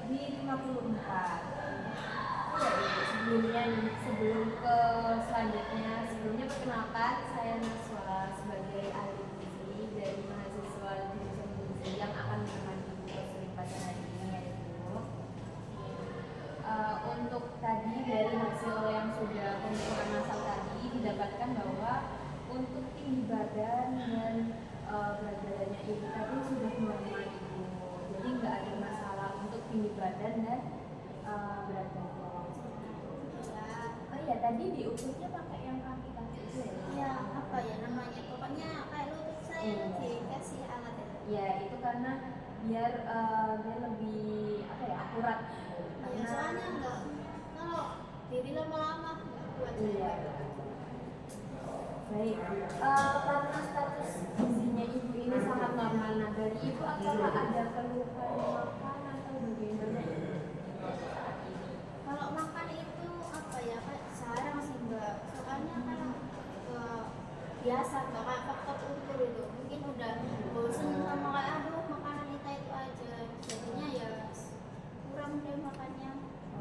di 54. Ya, sebelumnya nih, sebelum ke selanjutnya, sebelumnya perkenalkan saya Naswa sebagai ahli gizi dari mahasiswa jurusan gizi yang akan menemani Bu Sri pada hari ini, yaitu untuk tadi dari hasil yang sudah pembentukan masal tadi didapatkan bahwa untuk tinggi badan dan berat badannya ibu tadi sudah normal ibu, jadi nggak ada masalah untuk tinggi badan dan berat badan. Oh iya, tadi diukurnya pakai yang kaki-kaki itu ya? Ya, apa ya namanya? Pokoknya kayak lutut saya dikasih alat ya. Ya, itu karena biar dia lebih apa ya, akurat. Ya, soalnya enggak kalau diri lama-lama enggak kuat. Iya. Baik, karena status gizinya ibu ini sangat normal. Nah, dari ibu apakah ada keluhan makan atau bagaimana? Kalau makan itu apa ya? Kayak jarang sih mbak. Soalnya kan biasa mbak kayak faktor ukur itu. Mungkin udah bosen sama kayak aduh makanan itu aja. Jadinya ya kurang deh makannya.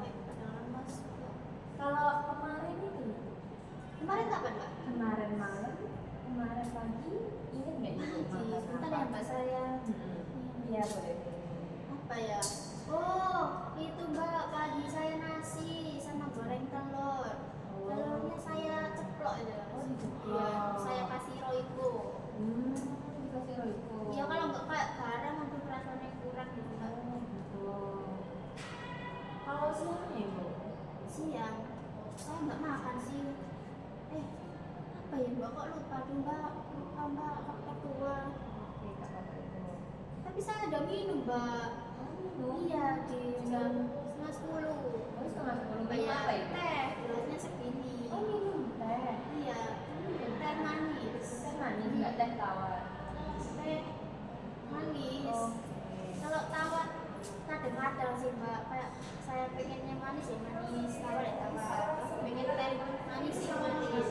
Kayak kadang lemas. Kalau kemarin itu, Kemarin kapan mbak? kemarin malam, kemarin pagi, ingat nggak ibu makan Bentar apa? ya mbak saya. Iya, boleh. Apa ya? Oh, itu mbak pagi saya nasi sama goreng telur. Telurnya saya ceplok aja. Oh, diceplok. Ya, saya kasih royco. Dikasih royco. Ya kalau nggak kayak garam aduh rasanya kurang gitu mbak. Oh, gitu. Kalau siangnya ibu? Siang saya nggak makan sih. Apa ya mbak kok lupa tuh mbak? Lupa mbak faktor tua. Oke, Kak, apa itu? Tapi saya ada minum mbak. Minum? Iya di jam 9:30. Oh, setengah 10. Minum Iya, apa itu? teh gelasnya segini. Oh, minum teh. Iya, teh manis. Teh manis, nggak teh tawar. Teh manis. Oke. Kalau tawar kadang-kadang sih mbak, kayak saya pengennya manis ya manis, tawar ya tawar. Pengen teh manis ya manis.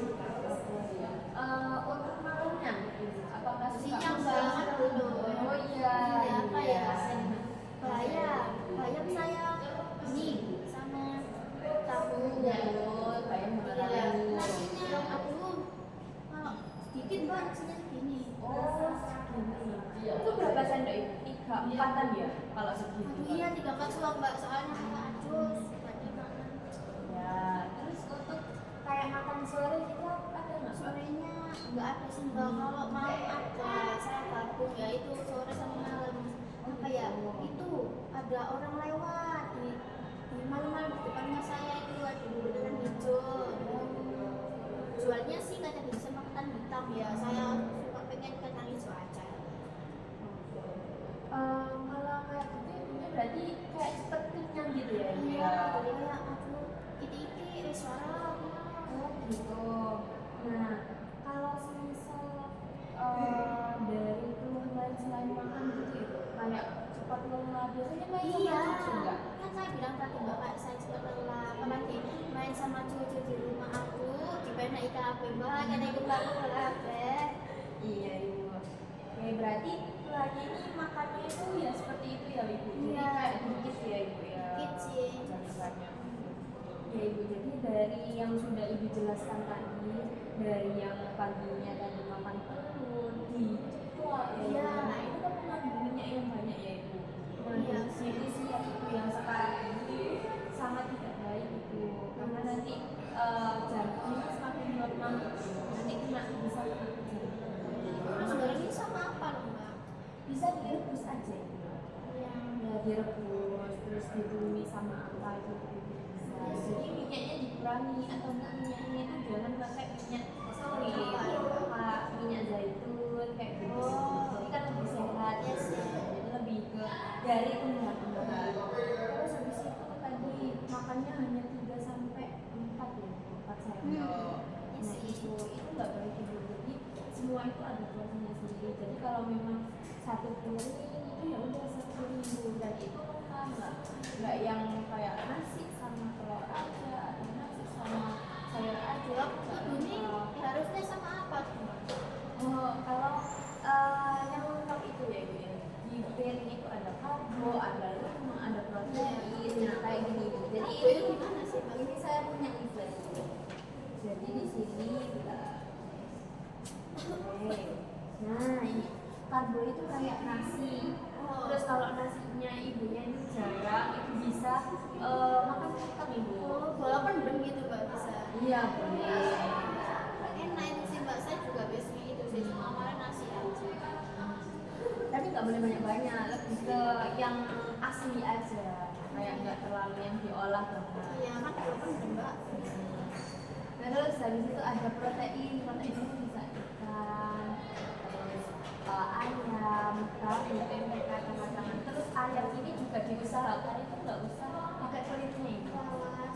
Untuk malamnya, apakah suka Siang masak? banget dulu. Oh iya, Apa ya? Bayam. Bayam saya mie sama tahu. Bayam, bayam Iya, malam. nasinya aduh, kalau sedikit mbak nasinya segini. Oh, segini. Itu berapa sendok itu? 3, 4-an ya? Kalau segini. Aduh iya 3 kasuang mbak, soalnya saya aduh banyak makan. Ya, terus untuk kayak makan sore gitu ada nggak? Sorenya nggak ada sih mbak, kalau mau ada saya gabung ya itu sore sama malam. Apa ya? Itu ada orang lewat di malam-malam di depannya saya itu ada beneran hijau. Jualnya sih kata bisa makan hitam ya. Saya suka pengen kacang hijau aja. Kalau kayak gitu ibunya berarti kayak cepet kenyang gitu ya? Iya, jadi kayak aduh iti-iti suara. Oh gitu. Nah, kalau semisal dari keluhan lain selain makan gitu ya, kayak cepat lelah, biasanya main sama Iya, cucu nggak? kan saya bilang tadi mbak kayak saya cepat lelah, apalagi main sama cucu di rumah aku, di mana ikan apa mbak, kan ikut aku lelah Iya ibu. Oke, berarti lagi ini makannya itu ya seperti itu ya ibu. Jadi Iya. kayak dikit ya ibu ya. Dikit sih. Jangan banyak. Ya ibu, jadi dari yang sudah ibu jelaskan tadi, dari yang paginya tadi makan telur, diceplok ya. Iya. Nah itu kan mengandung minyak yang banyak ya ibu. Nah Iya. isi itu yang sekarang ini sangat tidak baik itu, karena nanti jantungnya semakin lemah, nanti kena bisa kena jantung. Terus gorengnya sama apa loh mbak? Bisa direbus aja ibu. Iya. Ya direbus terus ditumis sama apa itu bisa. Jadi minyaknya dikurangi atau enggak minyaknya itu jangan pakai minyak sawit, Pak, minyak zaitun kayak gitu. Oh. Jadi kan lebih sehat. Iya sih. Jadi lebih ke dari tumbuhan-tumbuhan. Terus habis itu tadi makannya hanya 3 sampai 4 ya, 4 sendok. Iya Nah sih. itu nggak baik ibu. Jadi semua itu ada porsinya sendiri. Jadi kalau memang satu piring itu ya udah 1.000, dan itu nggak yang kayak nasi sama telur aja atau nasi sama sayur aja. Ini harusnya sama apa tuh mbak? Kalau yang lengkap itu ya ibu ya, di piring itu ada karbo, ada lemak, ada protein, Jadi di sini oke. Nah, ini karbo itu kayak nasi. Terus kalau nasinya ibunya ini jarang, itu bisa makan kentang ibu. Oh, bola pendem gitu mbak bisa. Iya boleh. Enak itu sih mbak, saya juga biasanya itu sih cuma kemarin nasi aja. Tapi nggak boleh banyak-banyak, lebih ke yang asli aja, kayak nggak terlalu yang diolah banget. Iya kan bola pendem mbak. Nah, terus habis itu ada protein itu bisa ikan, terus ayam, tahu, tempe, kacang-kacangan. Terus ayam ini juga diusahakan itu nggak usah pakai kulitnya itu.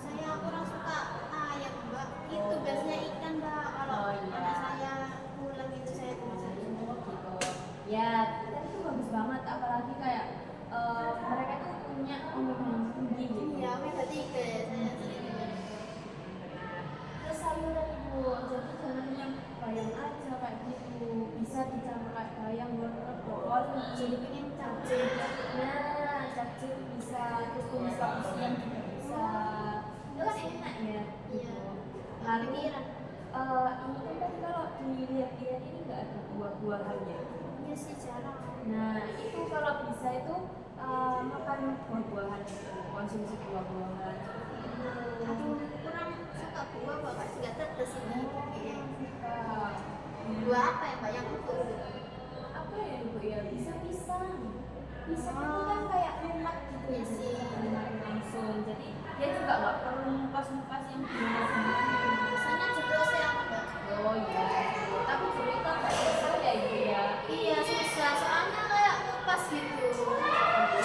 Saya kurang suka ayam mbak. Itu biasanya ikan mbak. Kalau Oh, iya. anak saya pulang itu saya masakin. Gitu. Ya, ikan itu bagus banget, apalagi kayak mereka tuh punya omega yang tinggi gitu. Iya, omega 3 ya saya sering. Terus sayuran ibu, jadi jangan yang bayam aja kayak gitu, bisa dicampur kayak bayam, wortel, brokoli. Jadi pengen cacing. Nah, cacing bisa, terus tumis isian juga bisa. Itu kan enak ya. Iya. Lalu Pikiran. ini kan kalau dilihat-lihat ini nggak ada buah-buahannya. Iya sih jarang. Nah, itu kalau bisa itu makan buah-buahan itu, konsumsi buah-buahan. Aduh, kurang suka buah mbak, kasih nggak tetes ini. Suka. Buah apa ya mbak yang empuk? Apa ya ibu ya, bisa pisang. Pisang itu kan kayak lumat gitu Iya sih. lumat langsung, jadi dia juga nggak perlu ngupas-ngupas yang gimana. Biasanya jeblos ya mbak. Oh iya, tapi dulu itu agak susah ya ibu ya. Iya susah, soalnya kayak pas gitu.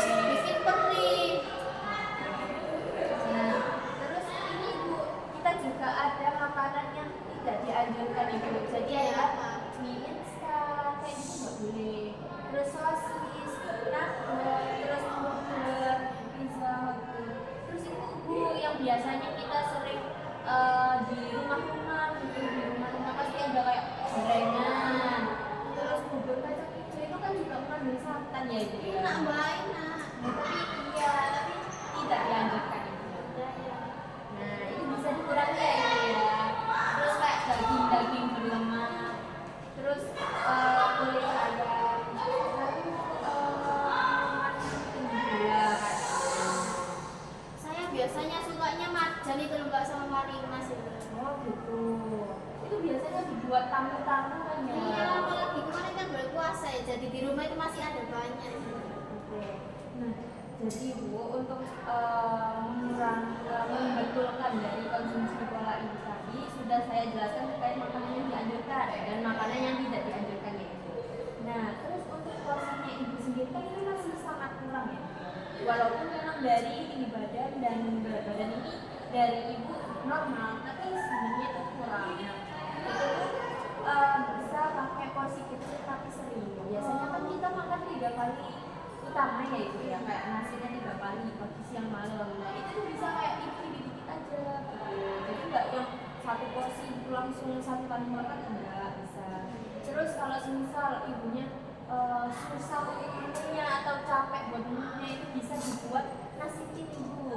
Bikin perih. Nah, terus ini ibu, kita juga ada makanan yang tidak dianjurkan ibu, jadi Iya, ada apa? mie instan kayak gitu nggak boleh, terus sosis, nugget, terus burger, pizza gitu. Terus itu bu yang biasanya kita sering di rumah-rumah gitu, di rumah-rumah pasti ada kayak gorengan, terus bubur kacang hijau itu kan juga mengandung santan ya ibu ya. Enak mbak, enak. Nah, tapi iya, tapi tidak dianjurkan ibu. Ya, ya. Nah, itu bisa dikurangi ya ibu ya. Terus kayak daging-daging berlemak, terus kulit ayam, lalu minuman tinggi gula kayak gitu. Saya biasanya sukanya marjan itu loh mbak sama marimas itu. Oh gitu. Itu biasanya dibuat tamu-tamu kan ya. Iya, apalagi kemarin kan bulan puasa ya, jadi di rumah itu masih ada banyak. Oke. Nah, jadi Bu untuk membetulkan dari konsumsi pola ini tadi sudah saya jelaskan terkait makanan yang dianjurkan dan makanan yang tidak dianjurkan ya Ibu. Nah, terus untuk porsinya Ibu sendiri kan ini masih sangat kurang ya. Walaupun memang dari tinggi badan dan berat badan ini dari Ibu normal, tapi sebenarnya itu kurang. Nah, itu bisa pakai porsi kecil tapi sering. Biasanya kan kita makan 3 kali utama ya itu ya, kayak nasinya 3 kali pagi siang malam. Nah itu tuh bisa kayak dikit-dikit aja gitu. Jadi nggak yang satu porsi itu langsung 1 kali makan, enggak bisa. Terus kalau semisal ibunya susah untuk minumnya atau capek buat minumnya, itu bisa dibuat nasi cin ibu.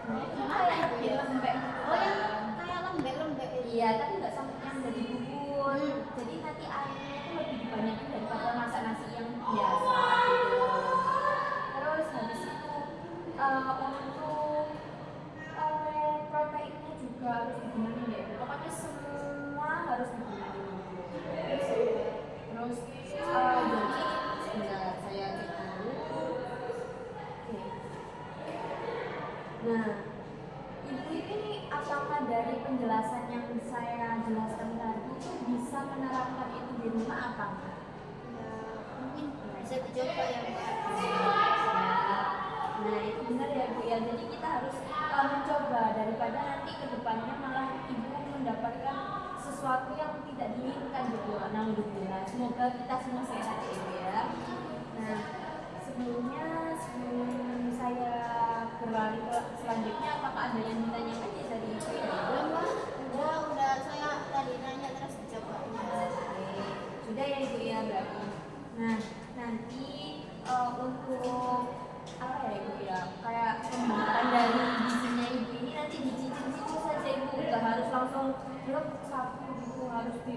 Nah itu kayak lebih lembek gitu Oh yang kan. kayak lembek-lembek itu. Iya, tapi nggak sampai yang jadi bubur. Jadi nanti airnya itu lebih dibanyakin daripada masak nasi yang biasa gitu. Terus habis itu untuk proteinnya juga harus dibenahin ya. Pokoknya semua harus dibenahin. Terus jadi sebentar saya cek dulu. Oke. Nah, Ibu ini apakah dari penjelasan yang saya jelaskan tadi itu bisa menerapkan itu di rumah apa enggak? Ya, mungkin bisa dicoba ya mbak. Nah itu benar ya Bu ya, jadi kita harus mencoba daripada nanti ke depannya malah Ibu mendapatkan sesuatu yang tidak diinginkan gitu. Alhamdulillah, semoga kita semua sehat ya Ibu ya. Nah sebelum saya beralih ke selanjutnya, apakah ada yang ditanyakan ya dari Ibu ya? Belum mbak, udah saya tadi nanya terus dicobanya. Oke, sudah ya Ibu ya berarti. Nah nanti untuk apa ya Ibu ya, kayak pembuatan dari gizinya Ibu ini nanti dicicil-cicil saja Ibu, nggak harus langsung belum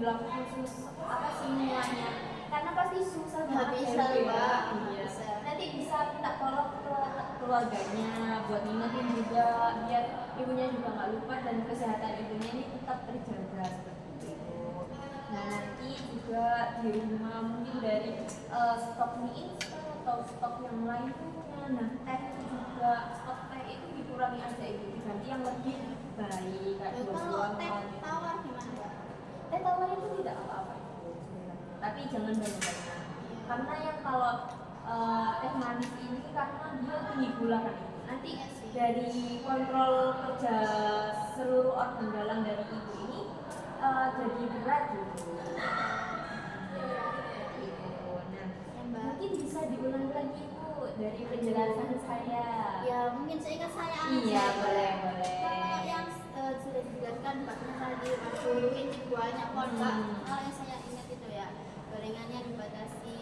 dibilang khusus apa semuanya, karena pasti susah Nggak banget bisa, ya. Mbak. Iya. Bisa. Nanti bisa minta tolong ke keluarganya buat ngingetin juga biar ibunya juga nggak lupa dan kesehatan ibunya ini tetap terjaga seperti itu. Nah nanti juga di rumah mungkin dari stok mie instan atau stok yang lain punya. Nah teh itu juga stok teh itu dikurangi aja ibu, diganti yang lebih baik kayak Kalau buah-buahan. teh gitu. tawar gimana, Mbak? Teh tawar itu tidak apa-apa itu sebenarnya. Tapi jangan banyak-banyak. Karena yang kalau teh manis ini karena dia tinggi gula kan ibu. Nanti Iya sih. dari kontrol kerja seluruh organ dalam dari ibu ini jadi berat gitu. Gitu. Nah, Ya, Mbak. mungkin bisa diulang lagi ibu dari penjelasan saya. Ya mungkin seingat saya aja. Iya, boleh. Kalau yang sudah dijelaskan Mbaknya tadi Mas ini banyak kok Mbak. Kalau yang saya ingat itu ya gorengannya dibatasi,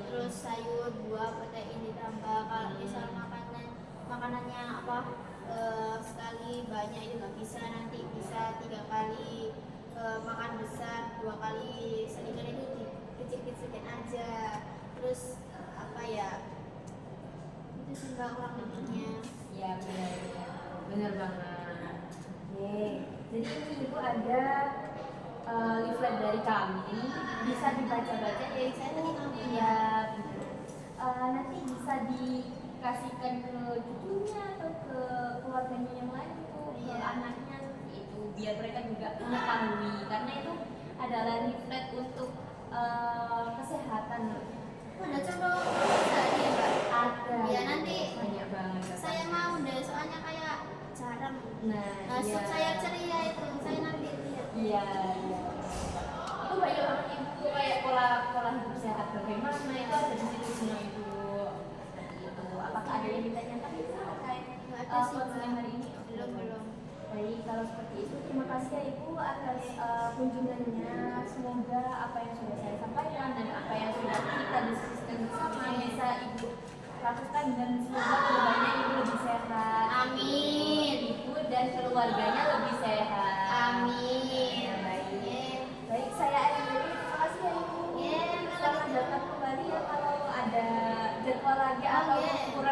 terus sayur buah protein ditambah. Kalau misal makanannya apa sekali banyak itu nggak bisa, nanti bisa 3 kali makan besar, 2 kali sedikit itu dikecil-kecilin aja. Terus apa ya, itu sih Mbak kurang lebihnya. Ya benar banget. Oke, jadi ini ibu ada leaflet dari kami, bisa dibaca-baca ya. Saya tadi ngambil. Iya, nanti bisa dikasihkan ke cucunya atau ke keluarganya yang lain tuh, ke Iya. anaknya seperti itu, biar mereka juga mengetahui karena itu adalah leaflet untuk kesehatan. Ada contoh tadi ya Mbak? Ada. Ya, nanti banyak banget. Saya mau deh, soalnya kayak jarang. Nah, iya. Saya ceria itu, saya nanti lihat. Iya. Itu banyak banget ibu kayak pola hidup sehat bagaimana itu ada di situ semua ibu. Seperti itu. Apakah ada yang ditanyakan terkait Nggak ada sih, konseling Mbak. hari ini? Belum. Baik, kalau seperti itu terima kasih ya ibu atas kunjungannya. Semoga apa yang sudah saya sampaikan dan apa yang sudah kita diskusikan bersama bisa ibu lakukan dan semoga kedepannya ibu lebih sehat. Amin. Ibu dan keluarganya lebih sehat. Amin. Ya, baik. Ye. Baik, saya akhiri dulu. Terima kasih ya ibu. Ye, Selamat datang kembali ya kalau ada jadwal lagi atau ye. kurang